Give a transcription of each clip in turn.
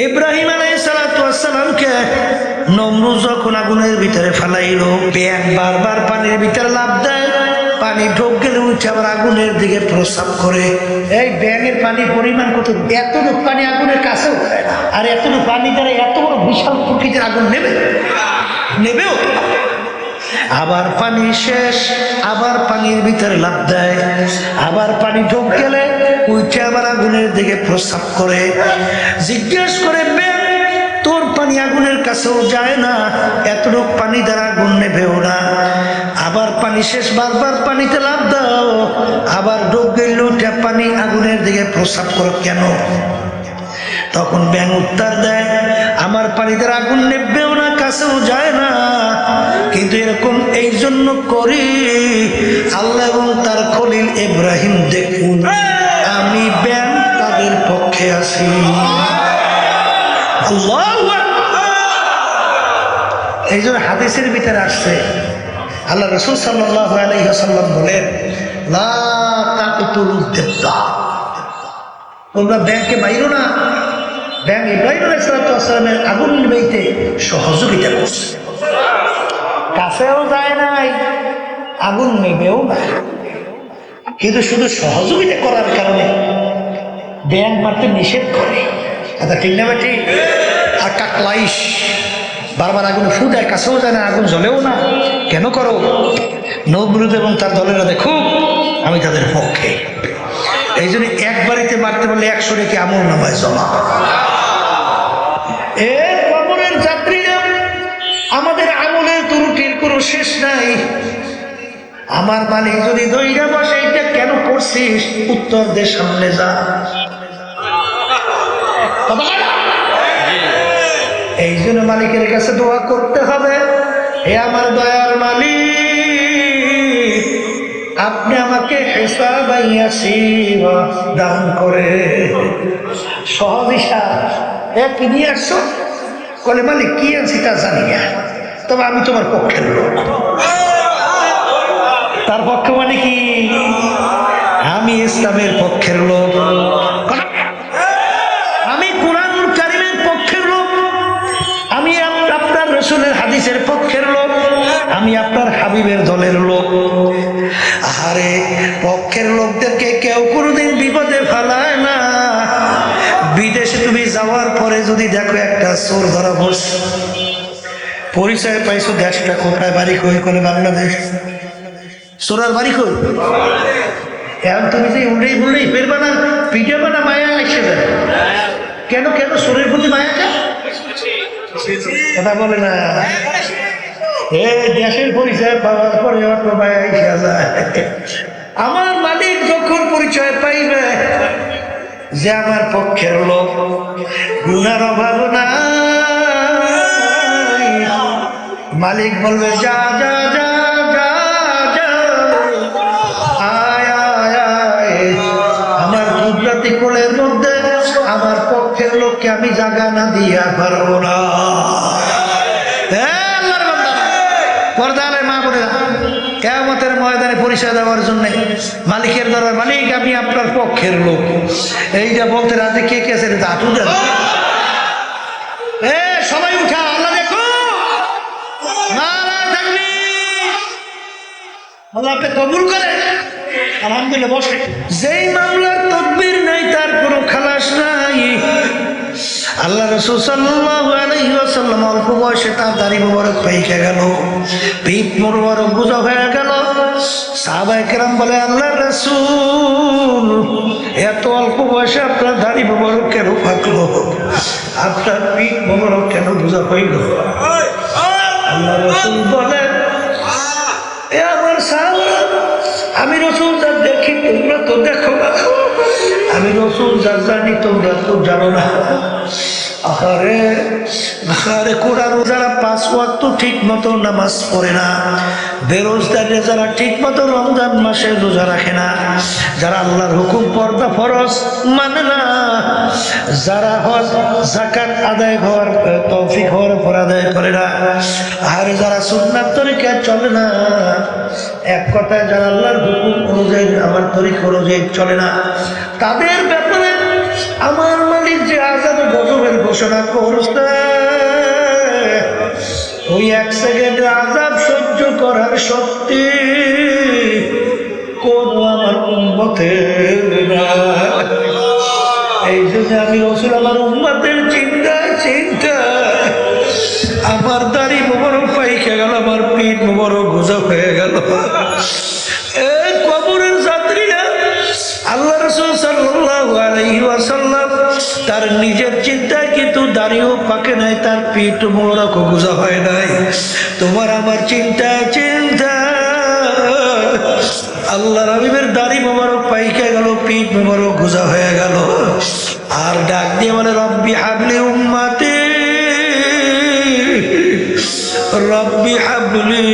ইব্রাহিম আলাইহিস সালাতু ওয়াস সালামকে নমরুদ যখন আগুনের ভিতরে ফেলাইল, ব্যাঙ বারবার পানির ভিতরে লাফ দেয়, পানি ঢোক গেলে উঠে আবার আগুনের দিকে প্রস্রাব করে। এই ব্যাঙের পানির পরিমাণ কত! এতটুকু পানি আগুনের কাছেও যায় না, আর এতটুকু পানি দ্বারা এত বড় বিশাল প্রকৃতির আগুন নেবেও। আবার পানি শেষ, আবার পানির ভিতরে লাফ দেয়, আবার পানি ঢোক গেলে উঠে আবার আগুনের দিকে প্রস্রাব করে। জিজ্ঞেস করে, তোর পানি আগুনের কাছেও যায় না, এতটুকু পানি দ্বারা আগুন নেবেও না। আবার পানি শেষ, বারবার পানিতে লাফ দাও, আবার ঢোক গেলে উঠে পানি আগুনের দিকে প্রস্রাব করো কেন? তখন ব্যাঙ উত্তর দেয়, আমার পানি দ্বারা আগুন নেবেও না, কাছেও যায় না, কিন্তু এরকম এই জন্য করি আল্লাহ এবং তার খলিল ইব্রাহিম দেখুন আমি ব্যাঙ তাদের পক্ষে আছি। আল্লাহু আকবার। এই জন্য হাদিসের ভিতরে আসছে, আল্লাহ রাসূল সাল্লাল্লাহু আলাইহি ওয়াসাল্লাম বলেন, লা তাকতুলুদ দিবদা, তোমরা ব্যাঙকে মাইরো না। ব্যাঙ ইব্রাহিম আলাইহিস সালামের আগুন নিভাইতে সহযোগিতা করছে, কাছেও যায় নাই, আগুন নেবেও না, কিন্তু শুধু সহযোগিতা করার কারণে ব্যাঙ মারতে নিষেধ করে। আচ্ছা, ঠিক না ঠিক? আর কাকলাইশ বারবার আগুনে ফু দেয়, কাছেও যায় না, আগুন জ্বলেও না। কেন করো? নমরুদ এবং তার দলেরা দেখো আমি তাদের পক্ষে। এই জন্য এক বাড়িতে মারতে পারলে 100 রেখে আমল নামায় জমা। কবরের যাত্রীরা, আমাদের আমলের ত্রুটির কোনো শেষ নাই। আমার মালিক যদি দইরা বসে, এটা কেন করছিস, উত্তর দে, সামনে যা। এই জন্য মালিকের কাছে দোয়া করতে হবে, হে আমার দয়ার মালিক, আপনি আমাকে হিসাব দান করে। সহজ হিসাব। কি নিয়ে আসছো? বলে, মালিক কি আনছি তা জানি না, তবে আমি তোমার পক্ষের লোক। তার পক্ষে মানে কি? আমি ইসলামের পক্ষের লোক, আমি কুরআনুল কারীমের পক্ষের লোক, আমি আপনার রাসূলের হাদিসের পক্ষের লোক, আমি আপনার হাবিবের দলের লোক। আরে পক্ষের লোকদেরকে কেউ কোনোদিন বিপদে ফেলায় না। বিদেশে তুমি যাওয়ার পরে যদি দেখো একটা চোর ধরা পড়ছে, পরিচয় পাইছো দেশটা কোথায়, বাড়ি কই, করে বাংলাদেশ। চোরার বাড়ি কই? এখন তুমি যে উল্লেই বললেই ফেরবা না, পিটাবা না, মায়া এসে যায়। কেন কেন চোরের প্রতি মায়া কেন? কথা বলে না। দেশের পরিচয় পাওয়ার পরে অত মায়া এসে যায়। আমার মালিক যখন পরিচয় পাইবে যে আমার পক্ষের লোক, গুনার অভাব নাই, মালিক বলবে যা যা যা যা যা, আয় আয় আয়, আমার কুদরতি কোলের মধ্যে আমার পক্ষের লোককে আমি জায়গা না দিয়া পারবো না। পর্দার মা বোনেরা, কিয়ামতের ময়দানে পরিচয় দেওয়ার জন্য মালিকের দরবার, মালিক আমি আপনার পক্ষের লোক, এইটা বলতে রাজি কে কে আছে? সবাই উঠা, আল্লাহ দেখো, আল্লাহ আপনি কবুল করে। আলহামদুলিল্লাহ, বসে। যেই মামলার তদবির নাই তার কোনো খালাস নাই। আল্লাহ রাসূল সাল্লাল্লাহু আলাইহি ওয়াসাল্লাম অল্প বয়সে তার দাড়ি মোবারক পাইকে গেল, পিঠ মোবারক গুজা হয়ে গেল। সাহাবায়ে কেরাম বলে, আল্লাহর রাসূল এত অল্প বয়সে আপনার দাড়ি মোবারক কেন পাকলো, আপনার পিঠ মোবারক কেন গুজা হইল? আল্লাহ রাসূল বলে, এ আমার সাহাবারা, আমি রাসূল যা দেখি তোমরা তো দেখো না, আমি রাসূল যা জানি তোমরা তো জানো না। আরে আরে কোরআন যারা 5 ওয়াক্ত ঠিক মতো নামাজ পড়ে না, বেরোজগার যারা ঠিক মতো রমজান মাসে রোজা রাখে না, যারা আল্লাহর হুকুম পর্দা ফরজ মানে না, যারা হজ যাকাত আদায় হওয়ার তৌফিক হওয়ার পর আদায় করে না, আর যারা সুন্নাত তরিকায় চলে না, এক কথায় যারা আল্লাহর হুকুম অনুযায়ী আমার তরিকা অনুযায়ী চলে না, তাদের ব্যাপারে আমার মালিক যে আযাব গজবের ঘোষণা করছে ওই 1 সেকেন্ডে আযাব সহ্য করার শক্তি কোন আমার উম্মতের নাই। এই জন্য আমি রাসূল আমার উম্মতের চিন্তায় আমার দাড়ি মোবারক পাইকে গেল, আমার পিঠ মোবারক গোজা হয়ে গেল। কবরের যাত্রীরা আল্লাহ রাসূল সাল্লাল্লাহু আলাইহি ওয়াসাল্লাম তার নিজের চিন্তায় কিন্তু দাড়িও পাকে নাই, তার পিঠ মোবারক গোজা হয় নাই। তোমার আমার চিন্তা আল্লাহ হাবিবের দাড়ি মোবারক পাইকে গেল, পিঠ মোবারক গোজা হয়ে গেল। আর ডাক দিয়ে বলে রব্বি হাবলি উম্মতি, রব্বি হাবলি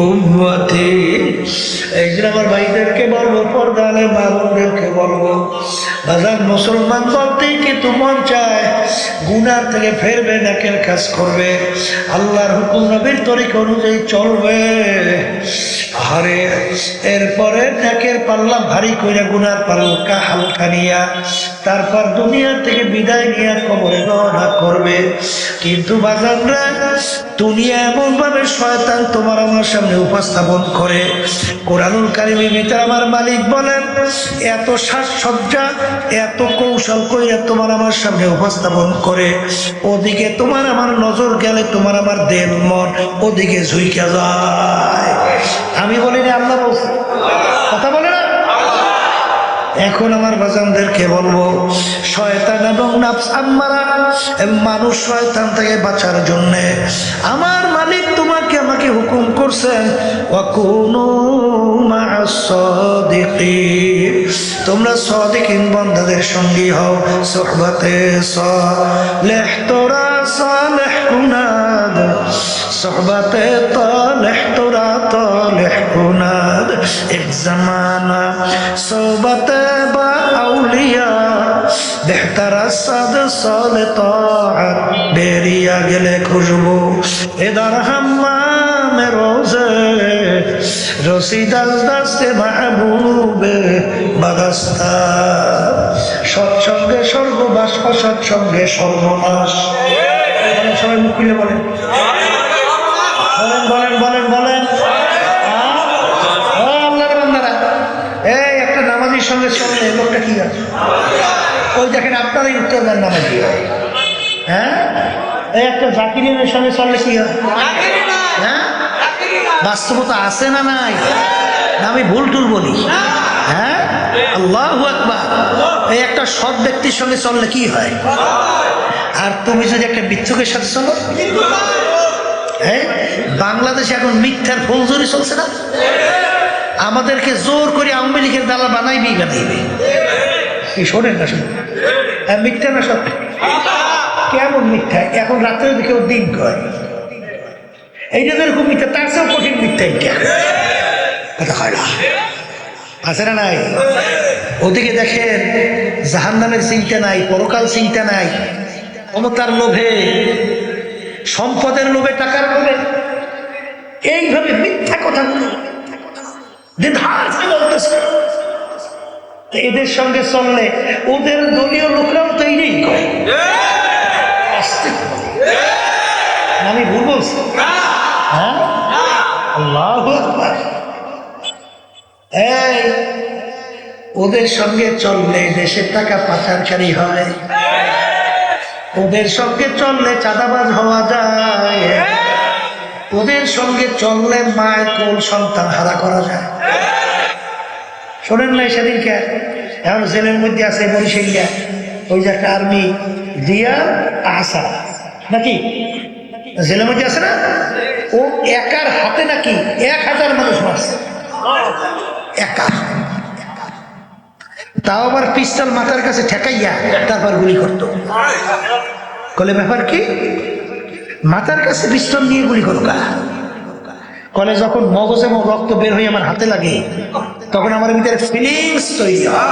উম্মতি। এই জন্য আমার ভাইদেরকে বলবো, পর্দালে মা বোনদেরকে বলবো, বাজার মুসলমান বলতেই কিন্তু মন চায় গুনার থেকে ফেরবে, নেকের কাজ করবে, আল্লাহর হুকুম নবীর তরিকা অনুযায়ী চলবে। আরে এরপরে নেকের পাল্লা ভারী কইরা গুনার পাল্লা হালকা নিয়া তারপর দুনিয়া থেকে বিদায় নিয়ে কবরে রওনা করবে। কিন্তু বাজাররা দুনিয়া এমন ভাবে শয়তান তোমার আমার সামনে উপস্থাপন করে, কোরআনুল কারীমের ভিতরে আমার মালিক বলেন এত সাজসজ্জা এত কৌশল কইরা তোমার আমার সামনে উপস্থাপন করে, ওদিকে তোমার আমার নজর গেলে তোমার আমার দেহ মন ওদিকে ঝুইকা যায়। আমি বলিনি, আল্লাহ বলছে, কথা বলে না। এখন আমার বাজানদেরকে বলবো, শয়তান এবং নাফস আম্মারা মানুষ শয়তান থেকে বাঁচার জন্য আমার মালিক তোমাকে আমাকে হুকুম করছেন ওয়াকুনু মা'আস সাদিকিন, তোমরা সাদিকিন বান্দাদের সঙ্গী হও। সুহবাতে সালেহ তোরা সালেহ কুনাদ, সুহবাতে তালেহ তোরা তালেহ কুনাদ, এক জামানা সোহবতে বা আউলিয়া বেহতারা সাদ সালে তাআত বেরিয়া গেলে খুশবু এদার হাম্মামে রোজে রসিদাল দাস্তে মাহবুবে বাগাস্তা। সৎসঙ্গে স্বর্গবাস, অসৎসঙ্গে সর্বনাশ। সবাই মুখ খুলে বলেন, বলেন বলেন বলেন। আল্লাহর বান্দারা, এই একটা নামাজির সঙ্গে চললে লোকটা কি হয়? ওই দেখেন আপনারাই উত্তর দেন নামাজি হয়। হ্যাঁ, এই একটা জাকিরের সঙ্গে চললে কি হয়? হ্যাঁ, বাস্তবতা আছে না নাই? আমি ভুল টুল বলি? হ্যাঁ, আল্লাহু আকবার। এই একটা সৎ ব্যক্তির সঙ্গে চললে কি হয়? আর তুমি যদি একটা মিথ্যুকের সাথে চলো, হ্যাঁ, বাংলাদেশে এখন মিথ্যার ফৌজদারি চলছে না? আমাদেরকে জোর করে আওয়ামী লীগের দালাল বানাইবে। কি শোনেন না, শুনুন, মিথ্যা না সত্য? কেমন মিথ্যা? এখন রাত্রে দিকে ও দিন কয়, এইটা যেরকম মিথ্যা তার চেয়েও কঠিন মিথ্যা। এইটা কথা হয় না, আছে না নাই? ওদিকে দেখেন জাহান্নামের চিন্তা নাই, পরকাল চিন্তা নাই, ক্ষমতার লোভে, সম্পদের লোভে, টাকার লোভে এইভাবে মিথ্যা কথা বলতেছে। এদের সঙ্গে চললে ওদের দলীয় লোকরাও তো এই কয়। আমি ভুল বলছি? হ্যাঁ, আল্লাহু আকবার। এই ওদের সঙ্গে চললে দেশের টাকা পাচারকারী হয়, ওদের সঙ্গে চললে চাঁদাবাজ হওয়া যায়, ওদের সঙ্গে চললে মায়ের কোল সন্তান হারা করা যায়। শোনেন না সেদিনকে এখন জেলের মধ্যে আছে বরিশালিয়া, ওই যে একটা আর্মি দিয়া আহসা নাকি জেলের মধ্যে আছে না, ও একার হাতে নাকি 1000 মানুষ মারছে, একা। তাও আবার পিস্তল মাথার কাছে ঠেকাইয়া তারপর গুলি করতো। কলে ব্যাপার কি? মাথার কাছে পিস্তল নিয়ে গুলি করো কা? কলে যখন মগজে রক্ত বের হয়ে আমার হাতে লাগে তখন আমার ভিতরে ফিলিংস তৈরি হয়।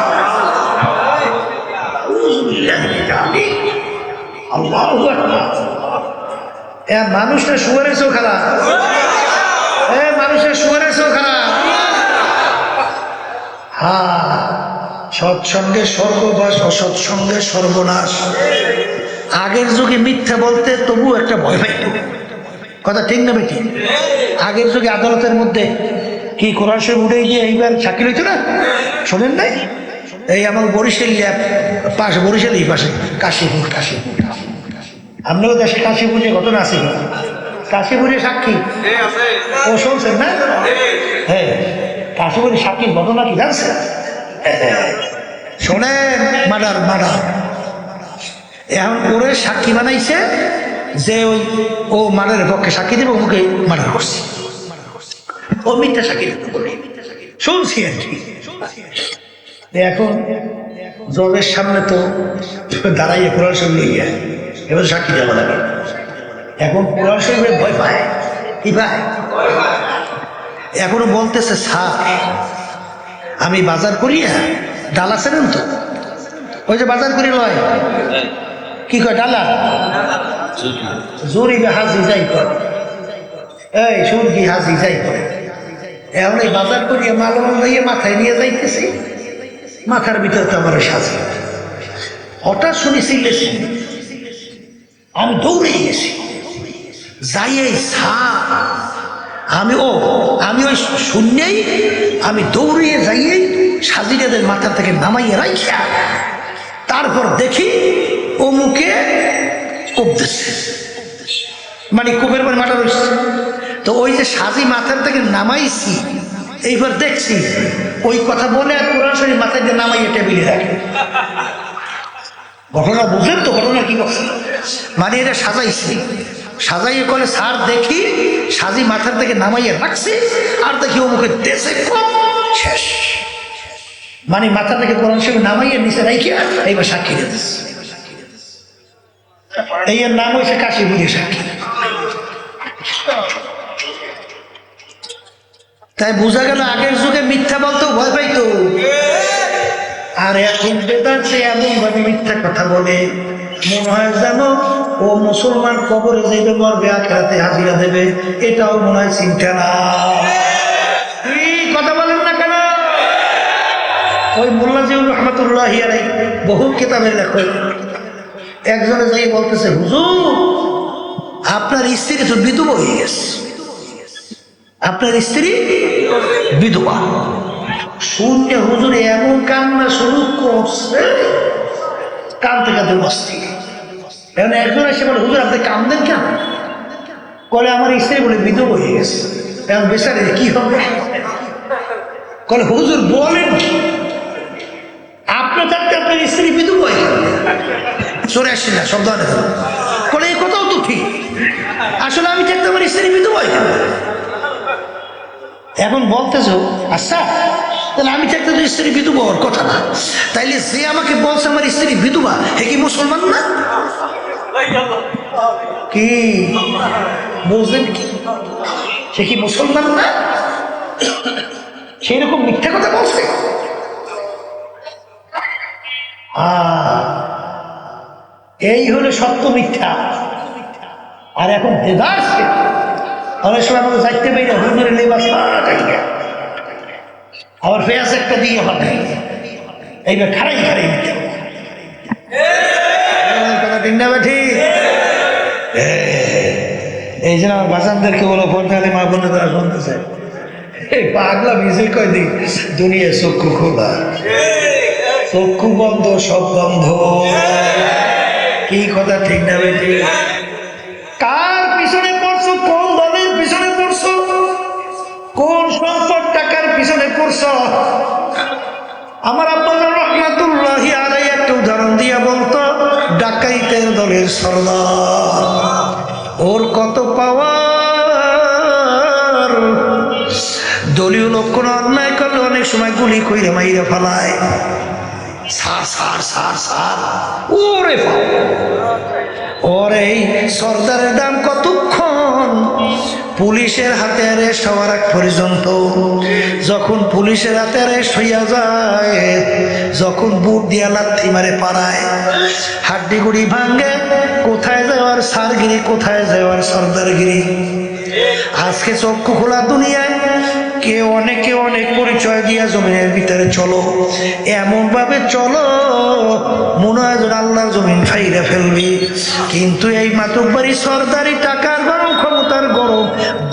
মানুষের শুয়ারের চোখ খারাপ, মানুষের শুয়ারের চোখ খারাপ। হ্যাঁ, সৎসঙ্গে স্বর্গবাস, অসৎসঙ্গে সর্বনাশ। আগের যুগে মিথ্যা বলতে তবু একটা ভয় পাইত, কথা ঠিক না বেটি? আগের যুগে আদালতের মধ্যে কি কোরআন শরীফ উঠে গিয়ে এইবার সাক্ষী হইতো না, শোনেন নাই? এই আমার বরিশাল পাশে, বরিশাল এই পাশে কাশীপুর, কাশীপুর আপনাদের দেশে কাশীপুর যে ঘটনা আছে, কাশীপুরে সাক্ষী ও শুনছেন না? হ্যাঁ, কাশীপুরে সাক্ষীর ঘটনা কি জানছেন? শোনেন, মার্ডার মার্ডার এখন ওরে সাক্ষী বানাইছে যে ওই ও মার্ডারের পক্ষে সাক্ষী দেবে, ওকে মার্ডার করছে, ও মিথ্যা সাক্ষী শুনছি আর কি। এখন জজের সামনে তো দাঁড়াইয়ে কোরআন শরীফ লইয়া এবার সাক্ষী দেওয়া লাগে। এখন কোরআন শরীফে ভয় পায়, কি পায়? এখনো বলতেছে স্যার আমি বাজার করিয়া ডালা ছেড়েন তো, ওই যে বাজার করি লয় কি কয় ডালা জোরি হাজি যাই করে, এই সুরগি হাজি যাই করে। এখন এই বাজার করিয়া মাল লইয়া মাথায় নিয়ে যাইতেছি, মাথার ভিতর তো আমার সাজি, হঠাৎ শুনি চিল্লেছি, আমি দৌড়ে গেছি যাই এই আমি ওই শূন্যেই আমি দৌড়িয়ে যাইয়েই সাজিরাদের মাথা থেকে নামাইয়ে রাখিয়া তারপর দেখি ও মুখে কোপ দিচ্ছে, মানে কোপের পরে মাথা রয়েছে। তো ওই যে সাজি মাথার থেকে নামাইছি, এইবার দেখছি ওই কথা বলে আর কোরআন শরীফ মাথায় দিয়ে নামাইয়ে টেবিলে রাখে। ঘটনা বুঝলেন তো? ঘটনা কি করছে, মানে এটা সাজাইছি, সাজাইয়ে করে স্যার দেখি সাজি মাথার থেকে নামাইয়ে রাখছে আর দেখি ও মুখে দেশে শেষ, মানে মাথা থেকে কোরআন শরীফ নামাইয়ে নিচে রাখিয়া এইবার সাক্ষী দিয়েছে। এই এর নাম হয়েছে কাশীপুরে সাক্ষী। তাই বোঝা গেল আগের যুগে মিথ্যা বলতেও ভয় পাইতো, আর এখন বেদান্তে এমন ভাবে মিথ্যা কথা বলে মনে হয় যেন ও মুসলমান কবরে যাইবে, মরবে, আখিরাতে হাজিরা দেবে, এটাও মনে হয় চিন্তা না। কথা বলেন না কেন? ওই মোল্লা জিয়াউর রহমাতুল্লাহি আলাইহি বহু কিতাবের লেখক একজনে যাই বলতেছে, হুজুর আপনার স্ত্রী তো বিধবা হয়ে গেছে, আপনার স্ত্রী বিধবা। শুনলে হুজুর এমন কান্না শুরু করছে, কাঁদতে কাঁদতে অস্থির। এখন একজন এসে বলে, হুজুর আপনি কাঁদেন কেন? বলে আমার স্ত্রী বলে বিধবা হয়ে গেছে। এখন বেচারে কি হবে? বলে হুজুর বলেন কি, আপনার থাকতে আপনার স্ত্রী বিধবা হয়ে গেল, চলে আসছেন না শব্দ আনে। বলে এই কথাও তো ঠিক, আসলে আমি থাকতে আমার স্ত্রী বিধবা হয়ে গেল। এখন বলতেছো আচ্ছা তাহলে আমি থাকতে তো স্ত্রী বিধবা হওয়ার কথা না, তাইলে যে আমাকে বলছে আমার স্ত্রী বিধবা হে কি মুসলমান না? কি বলছেন কি, সে কি মুসলমান না? সেই রকম মিথ্যা কথা বলছে। এই হলো সত্য মিথ্যা। আর এখন দেদারছে অনেক সময় আমাকে যাইতে পারি না, হুজুরের লেবাস আবার ফেয়াস একটা দিয়ে হবে, এইবার খারাই খারাই মিথ্যা কথা, ঠিক না ঠিক? এই জন্য আমার বাচ্চাদেরকে বলো পর্দালে মা বোনে তারা শুনতেছে, এই পাগলা মিশে কয়দিন দুনিয়া চক্ষু খোলা, চক্ষু বন্ধ সব বন্ধ। কি কথা ঠিক না বেটি? কার পিছনে পড়ছো, কোন দলের পিছনে পড়ছো, কোন সম্পদ টাকার পিছনে পড়ছো? আমার আব্বা রহমাতুল্লাহি আলাইহি একটা উদাহরণ দিয়া বলতো, ডাকাইতের দলের সরদার, ওর কত পাওয়ার, দলীয় লোক কোনো অন্যায় করলে অনেক সময় গুলি কইরে মাইরে ফেলায়, সার সার সার সার ওরে ওর এই সর্দারের দাম কতক্ষণ? পুলিশের হাতে অ্যারেস্ট হওয়ার আগ পর্যন্ত। যখন পুলিশের হাতে অ্যারেস্ট হইয়া যায়, যখন বুট দিয়া লাথি মারে পাড়ায়, হাড্ডি গুড়ি ভাঙ্গে, কোথায় যাওয়ার সারগিরি, কোথায় যাওয়ার সর্দারগিরি। আজকে চক্ষু খোলা দুনিয়ায় অনেকে অনেক পরিচয় দিয়া জমিনের ভিতরে চলো, এমন ভাবে চলো মনে হয় যেন আল্লাহর জমিন ফাইরা ফেলবি। কিন্তু এই মাতুব্বারি সরদারি, টাকার গরম, ক্ষমতার গরম,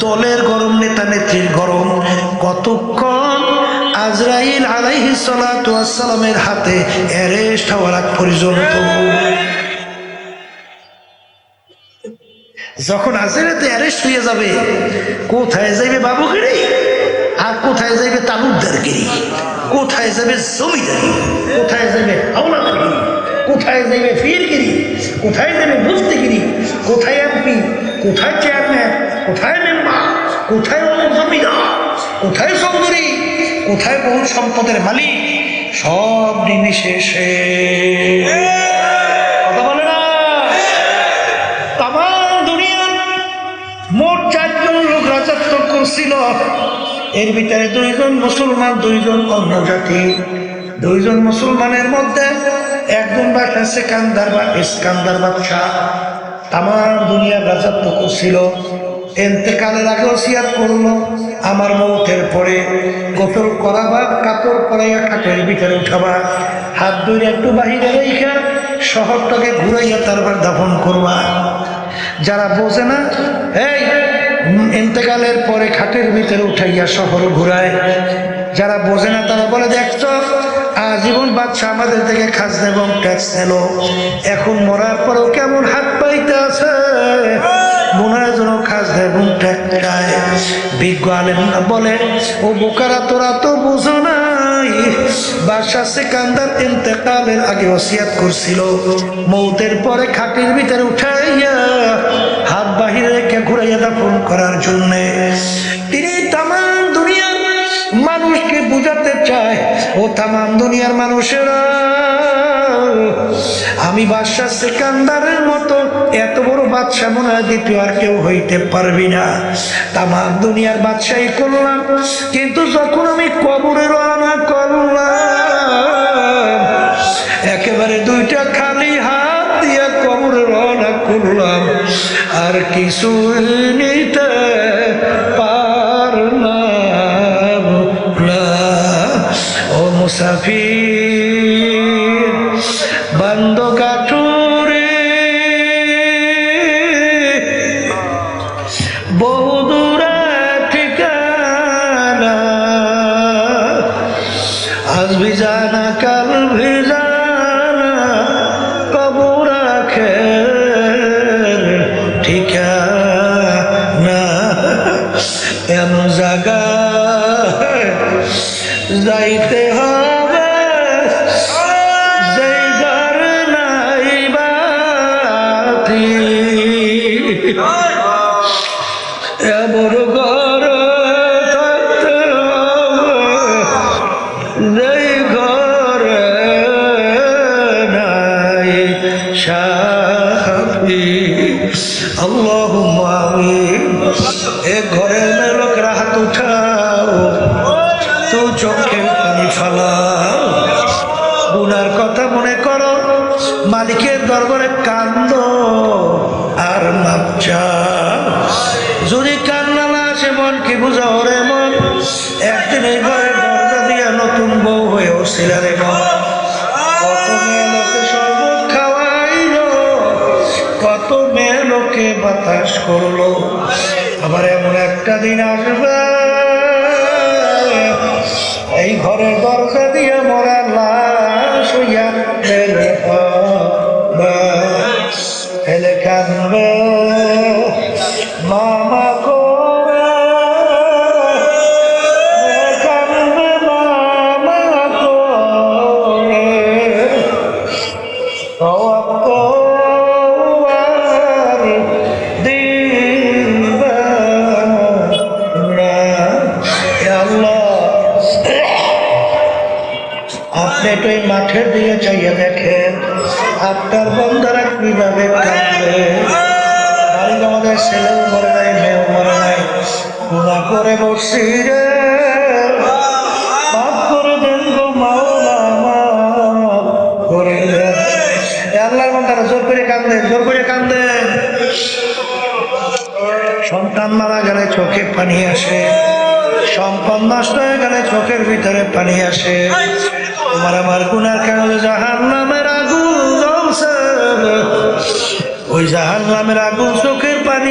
দলের গরম, নেতা নেত্রীর গরম, কতক্ষণ আজরাইল আলাইহিস সালাতু ওয়াস সালামের হাতে অ্যারেস্ট হওয়ার আগ পর্যন্ত। যখন আজরাইলতে অ্যারেস্ট হয়ে যাবে, কোথায় যাইবে বাবুগিরি, আর কোথায় যাইবে তালুকদারগিরি, কোথায় যাবে জমিদারি, কোথায় যাবে হাওলাদারগিরি, কোথায় যাইবে ফিরগিরি, কোথায় যাবে মুফতিগিরি, কোথায় এমপি, কোথায় চেয়ারম্যান, কোথায় মেম্বার, কোথায় জমিদার, কোথায় চৌধুরী, কোথায় বহু সম্পদের মালিক, সব নিমিশেষে কথা বলে না। তাম দুনিয়ার মোট 4 জন লোক রাজত্ব করছিল, এর ভিতরে 2 জন মুসলমান, 2 জন অন্য জাতি। 2 জন মুসলমানের মধ্যে একজন বাদশা ইস্কান্দার বাদশাহ তাম দুনিয়ার রাজত্ব করছিল। এতেকালের আগে ওসিয়াত করলো, আমার মৌতের পরে গোসল করাবা, কাপড় পরাইয়া খাটের ভিতরে উঠাবা, হাত ধরে একটু বাহিরে রেখা শহরটাকে ঘুরাইয়া তারপর দাফন করবা। যারা বোঝে না, এই ইন্তেকালের পরে খাটের ভিতরে উঠাইয়া শহর ঘুরায়, যারা বোঝে না তারা বলে, দেখছো আজীবন বাদশা আমাদের থেকে খাজনা এবং ট্যাক্স নিল, এখন মরার পরেও কেমন হাত পাইতে আছে, মনের জন্য খাজনা এবং ট্যাক্স চায়। বিজ্ঞ আলেমরা বলে, ও বোকারা তোরা তো বুঝো নাই, বাদশা সিকান্দার ইন্তেকালের আগে ওসিয়াত করছিল, মৌতের পরে খাটের ভিতরে উঠাইয়া হাত বাহিরে রেখে ঘুরাইয়া দাফন করার জন্য। তিনি তাম দুনিয়ার মানুষকে বুঝাতে চায়, ও তাম দুনিয়ার মানুষেরা, আমি বাদশা সিকান্দারের মতো এত বড় বাদশা মনে হয় দ্বিতীয় আর কেউ হইতে পারবি না। তাম দুনিয়ার বাদশাহী করলাম, কিন্তু যখন আমি কবরে রওনা করলাম, একেবারে 2টা খালি হাত দিয়ে কবরে রওনা করলাম, আর কিছু নিতে পারলাম না। ও মুসাফির বান্দ কাঠুরে, বহুদূরে ঠিকানা, আজ ভিজানা কাল ভিজানা, কবর আখের ঠিকানা। এমন জায়গায় যাইতে হবে যেই ঘর নাই বাতি, এমন ঘর থাকতে হবে যেই ঘরে নাই সাথী। আল্লাহুম্মা আমিন। এ ঘরের লোকেরা হাত উঠাও, তো চোখে পানি ফালাও, গুনার কথা মনে করো, মালিকের দরবারে কান্দো আর মাপ চাও। যদি কান্না না আসে, মনকে বুঝাও রে মন, একদিন এই ঘরের দরজা দিয়া নতুন বউ হয়ে উঠছিল রে মন। কত মেয়ে লোকে শরবত খাওয়াইলো, কত মেয়ে লোকে বাতাস করলো, আবার এমন একটা দিন আসবে এই ঘরের দরজা দিয়ে মরা লাশ হইয়া ফেলে কাঁদবে মামা করে, কাঁদবে মামা করে, দিবা না। আল্লাহ, আপনি তো এই মাঠের দিকে চাইয়া দেখেন, আপনার বন্ধারা কিভাবে কাঁদবে। বাড়ি আমাদের ছেলেও মরে নাই, মেয়েও মরে নাই, গুনাহ করে বসছি রে, মাফ করে দেন গো মাওলা, মাফ করে দেন। আল্লাহর বন্ধারা জোর করে কাঁদেন, জোর করে কাঁদেন। সন্তান মারা গেলে চোখে পানি আসে, সম্পদ নষ্ট হয়ে গেলে চোখের ভিতরে পানি আসে। তোমার আমার গুনার কারণে জাহান্নামের আগুন জ্বলছে, ওই জাহান্নামের আগুন চোখের পানি